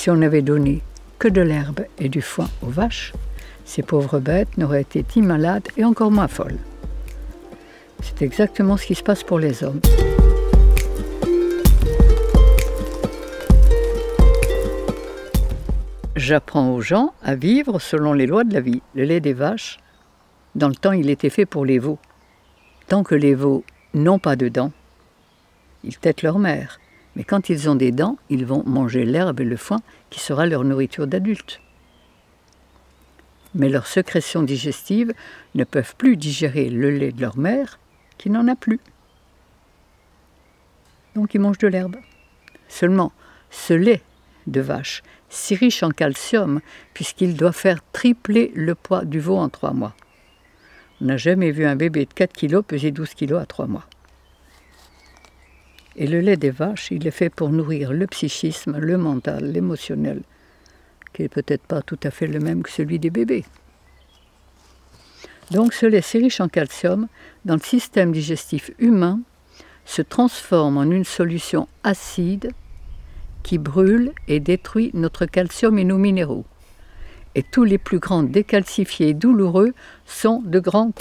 Si on n'avait donné que de l'herbe et du foin aux vaches, ces pauvres bêtes n'auraient été ni malades et encore moins folles. C'est exactement ce qui se passe pour les hommes. J'apprends aux gens à vivre selon les lois de la vie. Le lait des vaches, dans le temps, il était fait pour les veaux. Tant que les veaux n'ont pas de dents, ils têtent leur mère. Mais quand ils ont des dents, ils vont manger l'herbe et le foin qui sera leur nourriture d'adulte. Mais leurs sécrétions digestives ne peuvent plus digérer le lait de leur mère qui n'en a plus. Donc ils mangent de l'herbe. Seulement, ce lait de vache, si riche en calcium, puisqu'il doit faire tripler le poids du veau en 3 mois. On n'a jamais vu un bébé de 4 kg peser 12 kg à 3 mois. Et le lait des vaches, il est fait pour nourrir le psychisme, le mental, l'émotionnel, qui n'est peut-être pas tout à fait le même que celui des bébés. Donc ce lait si riche en calcium, dans le système digestif humain, se transforme en une solution acide qui brûle et détruit notre calcium et nos minéraux. Et tous les plus grands décalcifiés douloureux sont de grands...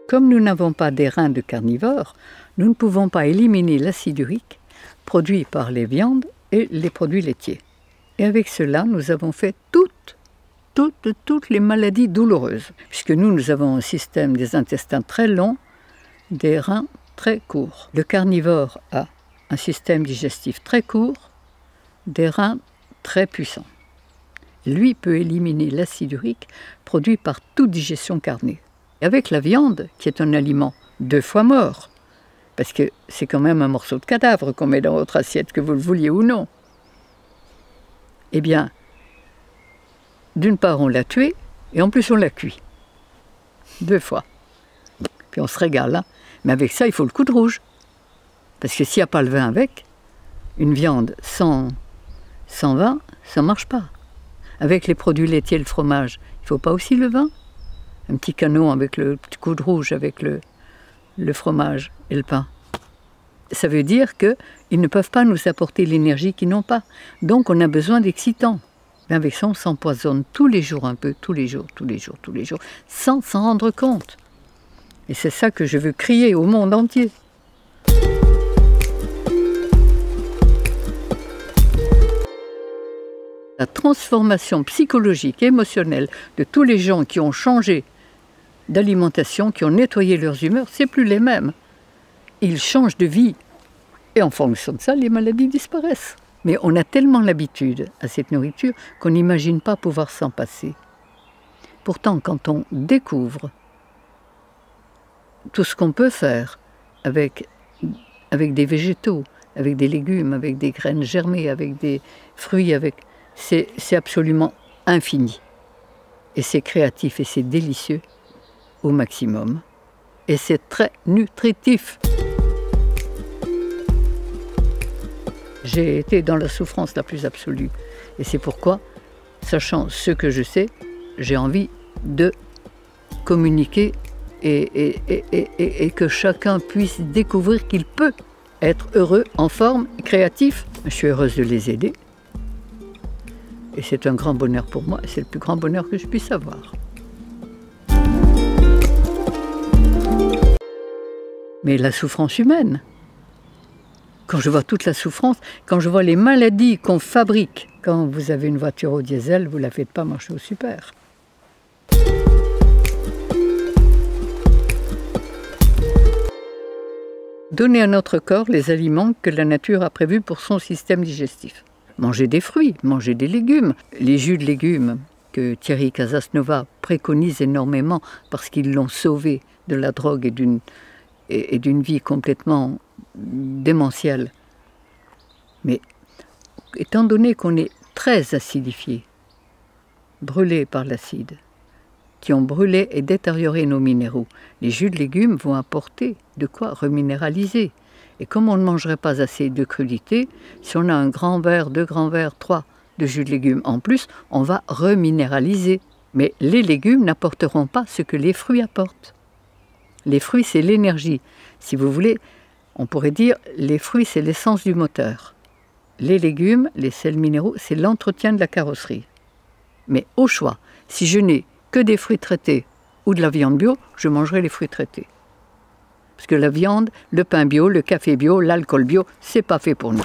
Comme nous n'avons pas des reins de carnivores, nous ne pouvons pas éliminer l'acide urique produit par les viandes et les produits laitiers. Et avec cela, nous avons fait toutes les maladies douloureuses, puisque nous avons un système des intestins très long, des reins très courts. Le carnivore a un système digestif très court, des reins très puissants. Lui peut éliminer l'acide urique produit par toute digestion carnée. Avec la viande, qui est un aliment 2 fois mort, parce que c'est quand même un morceau de cadavre qu'on met dans votre assiette, que vous le vouliez ou non. Eh bien, d'une part on l'a tué, et en plus on l'a cuit. 2 fois. Puis on se régale, hein. Mais avec ça il faut le coup de rouge. Parce que s'il n'y a pas le vin avec, une viande sans vin, ça ne marche pas. Avec les produits laitiers et le fromage, il ne faut pas aussi le vin? Un petit canot avec le petit coup de rouge, avec le fromage et le pain. Ça veut dire qu'ils ne peuvent pas nous apporter l'énergie qu'ils n'ont pas. Donc on a besoin d'excitants. Avec ça, on s'empoisonne tous les jours un peu, tous les jours, sans s'en rendre compte. Et c'est ça que je veux crier au monde entier. La transformation psychologique et émotionnelle de tous les gens qui ont changé d'alimentation, qui ont nettoyé leurs humeurs, c'est plus les mêmes. Ils changent de vie. Et en fonction de ça, les maladies disparaissent. Mais on a tellement l'habitude à cette nourriture qu'on n'imagine pas pouvoir s'en passer. Pourtant, quand on découvre tout ce qu'on peut faire avec des végétaux, avec des légumes, avec des graines germées, avec des fruits, c'est absolument infini. Et c'est créatif et c'est délicieux au maximum. Et c'est très nutritif. J'ai été dans la souffrance la plus absolue. Et c'est pourquoi, sachant ce que je sais, j'ai envie de communiquer et que chacun puisse découvrir qu'il peut être heureux, en forme, créatif. Je suis heureuse de les aider. Et c'est un grand bonheur pour moi, et c'est le plus grand bonheur que je puisse avoir. Mais la souffrance humaine, quand je vois toute la souffrance, quand je vois les maladies qu'on fabrique, quand vous avez une voiture au diesel, vous ne la faites pas marcher au super. Donner à notre corps les aliments que la nature a prévus pour son système digestif. Manger des fruits, manger des légumes. Les jus de légumes que Thierry Casasnova préconise énormément parce qu'ils l'ont sauvé de la drogue et d'une vie complètement démentielle. Mais étant donné qu'on est très acidifié, brûlé par l'acide, qui ont brûlé et détérioré nos minéraux, les jus de légumes vont apporter de quoi reminéraliser. Et comme on ne mangerait pas assez de crudités, si on a un grand verre, 2 grands verres, 3 de jus de légumes en plus, on va reminéraliser. Mais les légumes n'apporteront pas ce que les fruits apportent. Les fruits, c'est l'énergie. Si vous voulez, On pourrait dire les fruits, c'est l'essence du moteur. Les légumes, les sels minéraux, c'est l'entretien de la carrosserie. Mais au choix, si je n'ai que des fruits traités ou de la viande bio, je mangerai les fruits traités. Parce que la viande, le pain bio, le café bio, l'alcool bio, c'est pas fait pour nous.